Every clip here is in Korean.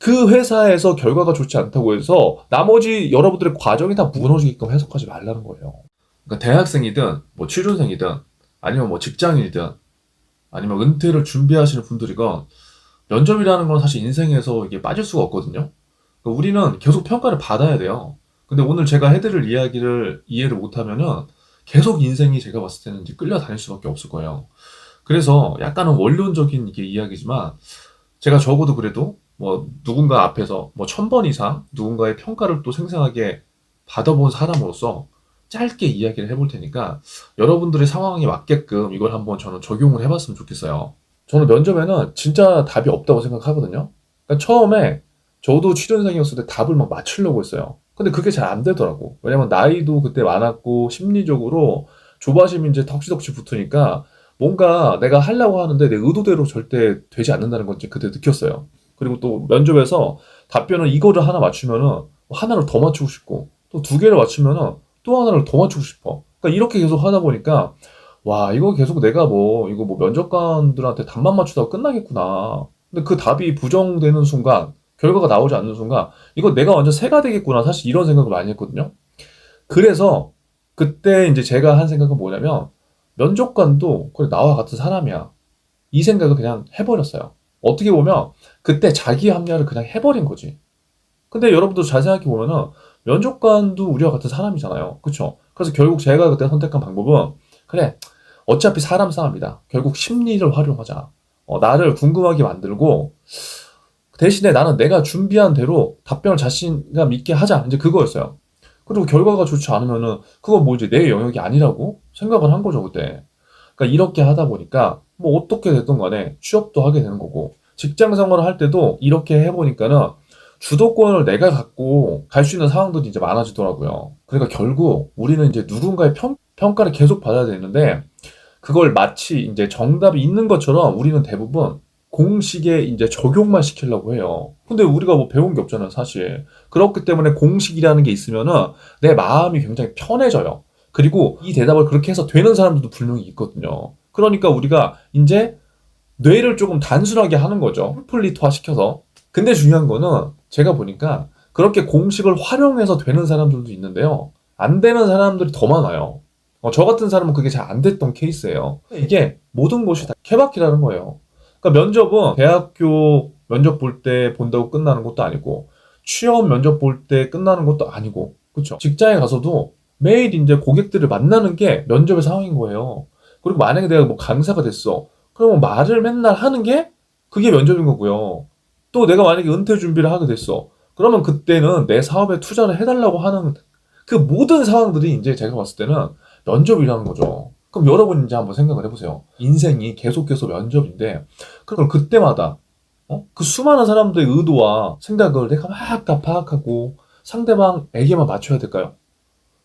그 회사에서 결과가 좋지 않다고 해서 나머지 여러분들의 과정이 다 무너지게끔 해석하지 말라는 거예요. 그러니까 대학생이든 뭐 취준생이든 아니면 뭐 직장인이든 아니면 은퇴를 준비하시는 분들이건 면접이라는 건 사실 인생에서 이게 빠질 수가 없거든요. 그러니까 우리는 계속 평가를 받아야 돼요. 근데 오늘 제가 해드릴 이야기를 이해를 못하면은 계속 인생이 제가 봤을 때는 이제 끌려다닐 수밖에 없을 거예요. 그래서 약간은 원론적인 이게 이야기지만 제가 적어도 그래도 뭐 누군가 앞에서 뭐 1000번 이상 누군가의 평가를 또 생생하게 받아본 사람으로서 짧게 이야기를 해볼 테니까 여러분들의 상황에 맞게끔 이걸 한번 저는 적용을 해봤으면 좋겠어요. 저는 면접에는 진짜 답이 없다고 생각하거든요. 그러니까 처음에 저도 취준생이었을 때 답을 막 맞추려고 했어요. 근데 그게 잘 안 되더라고. 왜냐면 나이도 그때 많았고 심리적으로 조바심이 이제 덕지덕지 붙으니까 뭔가 내가 하려고 하는데 내 의도대로 절대 되지 않는다는 건 이제 그때 느꼈어요. 그리고 또 면접에서 답변을 이거를 하나 맞추면은 하나를 더 맞추고 싶고 또 두 개를 맞추면은 또 하나를 더 맞추고 싶어. 그러니까 이렇게 계속 하다 보니까 와 이거 계속 내가 뭐 이거 뭐 면접관들한테 답만 맞추다가 끝나겠구나. 근데 그 답이 부정되는 순간 결과가 나오지 않는 순간 이거 내가 완전 새가 되겠구나. 사실 이런 생각을 많이 했거든요. 그래서 그때 이제 제가 한 생각은 뭐냐면 면접관도 그래 나와 같은 사람이야. 이 생각을 그냥 해버렸어요. 어떻게 보면 그때 자기 합리화를 그냥 해버린 거지. 근데 여러분도 잘 생각해 보면은 면접관도 우리와 같은 사람이잖아요. 그쵸? 그래서 결국 제가 그때 선택한 방법은 그래 어차피 사람 싸움이다. 결국 심리를 활용하자. 나를 궁금하게 만들고 대신에 나는 내가 준비한 대로 답변을 자신감 있게 하자. 이제 그거였어요. 그리고 결과가 좋지 않으면은 그건 뭐 이제 내 영역이 아니라고 생각을 한 거죠, 그때. 그러니까 이렇게 하다 보니까 뭐 어떻게 됐든 간에 취업도 하게 되는 거고 직장 생활을 할 때도 이렇게 해보니까는 주도권을 내가 갖고 갈 수 있는 상황들이 이제 많아지더라고요. 그러니까 결국 우리는 이제 누군가의 평가를 계속 받아야 되는데 그걸 마치 이제 정답이 있는 것처럼 우리는 대부분 공식에 이제 적용만 시키려고 해요. 근데 우리가 뭐 배운 게 없잖아요, 사실. 그렇기 때문에 공식이라는 게 있으면은 내 마음이 굉장히 편해져요. 그리고 이 대답을 그렇게 해서 되는 사람들도 분명히 있거든요. 그러니까 우리가 이제 뇌를 조금 단순하게 하는 거죠. 컴플리트화 시켜서. 근데 중요한 거는 제가 보니까 그렇게 공식을 활용해서 되는 사람들도 있는데요. 안 되는 사람들이 더 많아요. 저 같은 사람은 그게 잘 안 됐던 케이스예요. 이게 모든 것이 다 케바케라는 거예요. 그러니까 면접은 대학교 면접 볼 때 본다고 끝나는 것도 아니고 취업 면접 볼 때 끝나는 것도 아니고 그렇죠. 직장에 가서도 매일 이제 고객들을 만나는 게 면접의 상황인 거예요. 그리고 만약에 내가 뭐 강사가 됐어. 그러면 말을 맨날 하는 게 그게 면접인 거고요. 또 내가 만약에 은퇴 준비를 하게 됐어. 그러면 그때는 내 사업에 투자를 해달라고 하는 그 모든 상황들이 이제 제가 봤을 때는 면접이라는 거죠. 그럼 여러분 이제 한번 생각을 해보세요. 인생이 계속해서 면접인데, 그걸 그때마다, 그 수많은 사람들의 의도와 생각을 내가 막 다 파악하고 상대방에게만 맞춰야 될까요?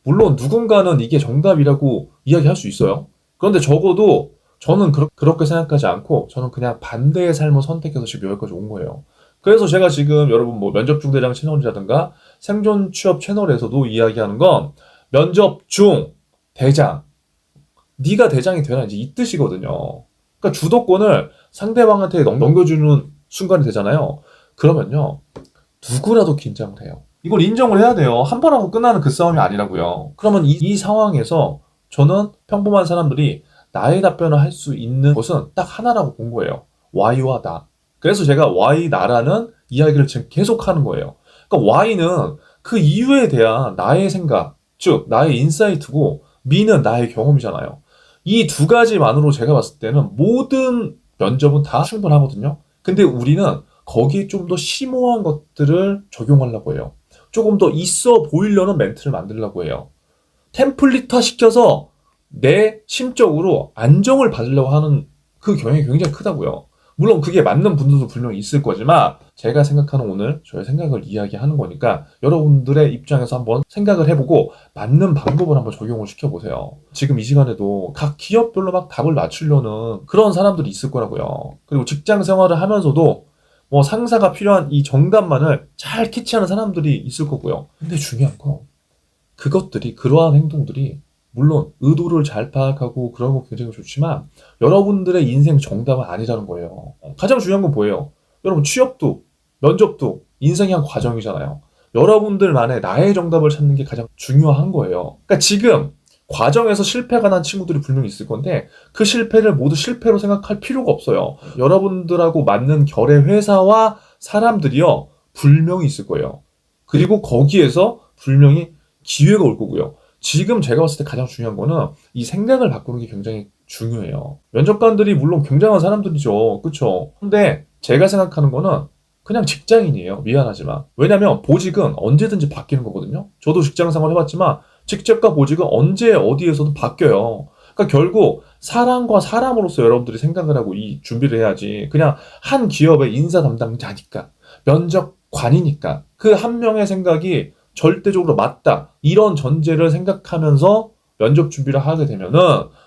물론 누군가는 이게 정답이라고 이야기할 수 있어요. 그런데 적어도 저는 그렇게 생각하지 않고 저는 그냥 반대의 삶을 선택해서 지금 여기까지 온 거예요. 그래서 제가 지금 여러분 뭐 면접 중 대장 채널이라든가 생존 취업 채널에서도 이야기하는 건 면접 중 대장, 네가 대장이 되라 이제 이 뜻이거든요. 그러니까 주도권을 상대방한테 넘겨주는 순간이 되잖아요. 그러면요 누구라도 긴장을 해요. 이걸 인정을 해야 돼요. 한 번 하고 끝나는 그 싸움이 아니라고요. 그러면 이 상황에서 저는 평범한 사람들이 나의 답변을 할 수 있는 것은 딱 하나라고 본 거예요. Y와 나. 그래서 제가 Y 나라는 이야기를 지금 계속 하는 거예요. 그러니까 Y는 그 이유에 대한 나의 생각, 즉 나의 인사이트고 Me는 나의 경험이잖아요. 이 두 가지만으로 제가 봤을 때는 모든 면접은 다 충분하거든요. 근데 우리는 거기에 좀 더 심오한 것들을 적용하려고 해요. 조금 더 있어 보이려는 멘트를 만들려고 해요. 템플릿화 시켜서 내 심적으로 안정을 받으려고 하는 그 경향이 굉장히 크다고요. 물론 그게 맞는 분들도 분명히 있을 거지만 제가 생각하는 오늘 저의 생각을 이야기하는 거니까 여러분들의 입장에서 한번 생각을 해보고 맞는 방법을 한번 적용을 시켜보세요. 지금 이 시간에도 각 기업별로 막 답을 맞추려는 그런 사람들이 있을 거라고요. 그리고 직장 생활을 하면서도 뭐 상사가 필요한 이 정답만을 잘 캐치하는 사람들이 있을 거고요. 근데 중요한 건 그것들이 그러한 행동들이 물론 의도를 잘 파악하고 그런 거 굉장히 좋지만 여러분들의 인생 정답은 아니라는 거예요. 가장 중요한 건 뭐예요? 여러분 취업도 면접도 인생이 한 과정이잖아요. 여러분들만의 나의 정답을 찾는 게 가장 중요한 거예요. 그러니까 지금 과정에서 실패가 난 친구들이 분명히 있을 건데 그 실패를 모두 실패로 생각할 필요가 없어요. 여러분들하고 맞는 결의 회사와 사람들이요 분명히 있을 거예요. 그리고 거기에서 분명히 기회가 올 거고요. 지금 제가 봤을 때 가장 중요한 거는 이 생각을 바꾸는 게 굉장히 중요해요. 면접관들이 물론 굉장한 사람들이죠. 그쵸? 근데 제가 생각하는 거는 그냥 직장인이에요. 미안하지만. 왜냐면 보직은 언제든지 바뀌는 거거든요. 저도 직장 생활 해봤지만 직책과 보직은 언제 어디에서도 바뀌어요. 그러니까 결국 사람과 사람으로서 여러분들이 생각을 하고 이 준비를 해야지. 그냥 한 기업의 인사 담당자니까, 면접관이니까 그 한 명의 생각이 절대적으로 맞다. 이런 전제를 생각하면서 면접 준비를 하게 되면은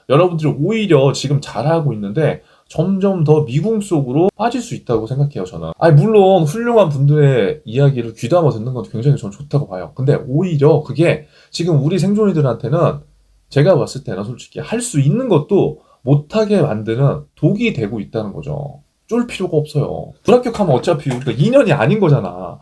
여러분들이 오히려 지금 잘하고 있는데 점점 더 미궁 속으로 빠질 수 있다고 생각해요, 저는. 아니, 물론 훌륭한 분들의 이야기를 귀담아 듣는 것도 굉장히 저는 좋다고 봐요. 근데 오히려 그게 지금 우리 생존이들한테는 제가 봤을 때는 솔직히 할 수 있는 것도 못하게 만드는 독이 되고 있다는 거죠. 쫄 필요가 없어요. 불합격하면 어차피 우리가 2년이 아닌 거잖아.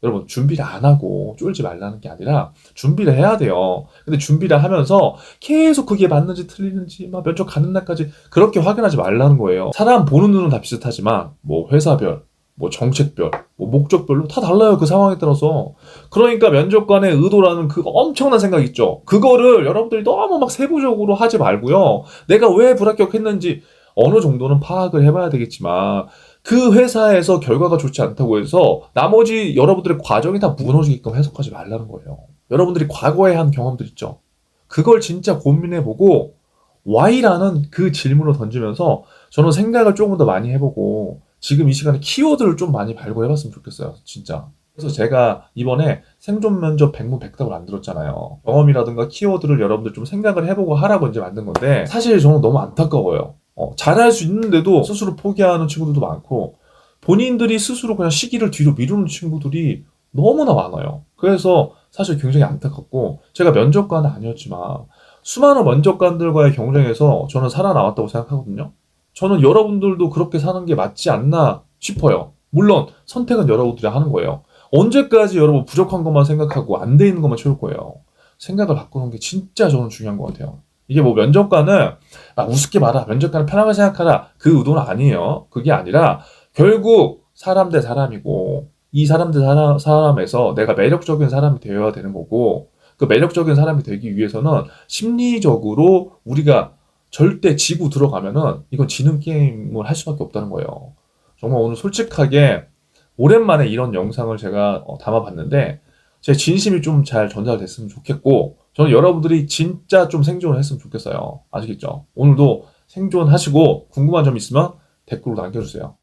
여러분, 준비를 안 하고 쫄지 말라는 게 아니라 준비를 해야 돼요. 근데 준비를 하면서 계속 그게 맞는지 틀리는지 막 면접 가는 날까지 그렇게 확인하지 말라는 거예요. 사람 보는 눈은 다 비슷하지만 뭐 회사별, 뭐 정책별, 뭐 목적별로 다 달라요. 그 상황에 따라서. 그러니까 면접관의 의도라는 그 엄청난 생각 있죠. 그거를 여러분들이 너무 막 세부적으로 하지 말고요. 내가 왜 불합격했는지 어느 정도는 파악을 해봐야 되겠지만 그 회사에서 결과가 좋지 않다고 해서 나머지 여러분들의 과정이 다 무너지게끔 해석하지 말라는 거예요. 여러분들이 과거에 한 경험들 있죠. 그걸 진짜 고민해보고 Why라는 그 질문을 던지면서 저는 생각을 조금 더 많이 해보고 지금 이 시간에 키워드를 좀 많이 발굴해봤으면 좋겠어요. 진짜. 그래서 제가 이번에 생존 면접 백문백답을 안 들었잖아요. 경험이라든가 키워드를 여러분들 좀 생각을 해보고 하라고 이제 만든 건데 사실 저는 너무 안타까워요. 잘할 수 있는데도 스스로 포기하는 친구들도 많고 본인들이 스스로 그냥 시기를 뒤로 미루는 친구들이 너무나 많아요. 그래서 사실 굉장히 안타깝고 제가 면접관은 아니었지만 수많은 면접관들과의 경쟁에서 저는 살아남았다고 생각하거든요. 저는 여러분들도 그렇게 사는 게 맞지 않나 싶어요. 물론 선택은 여러분들이 하는 거예요. 언제까지 여러분 부족한 것만 생각하고 안 돼 있는 것만 채울 거예요. 생각을 바꾸는 게 진짜 저는 중요한 것 같아요. 이게 뭐 면접관은 우습게 봐라, 면접관은 편하게 생각하라 그 의도는 아니에요. 그게 아니라 결국 사람 대 사람이고 이 사람 대 사람에서 내가 매력적인 사람이 되어야 되는 거고 그 매력적인 사람이 되기 위해서는 심리적으로 우리가 절대 지고 들어가면은 이건 지는 게임을 할 수밖에 없다는 거예요. 정말 오늘 솔직하게 오랜만에 이런 영상을 제가 담아봤는데 제 진심이 좀 잘 전달됐으면 좋겠고 저는 여러분들이 진짜 좀 생존을 했으면 좋겠어요. 아시겠죠? 오늘도 생존하시고 궁금한 점 있으면 댓글로 남겨주세요.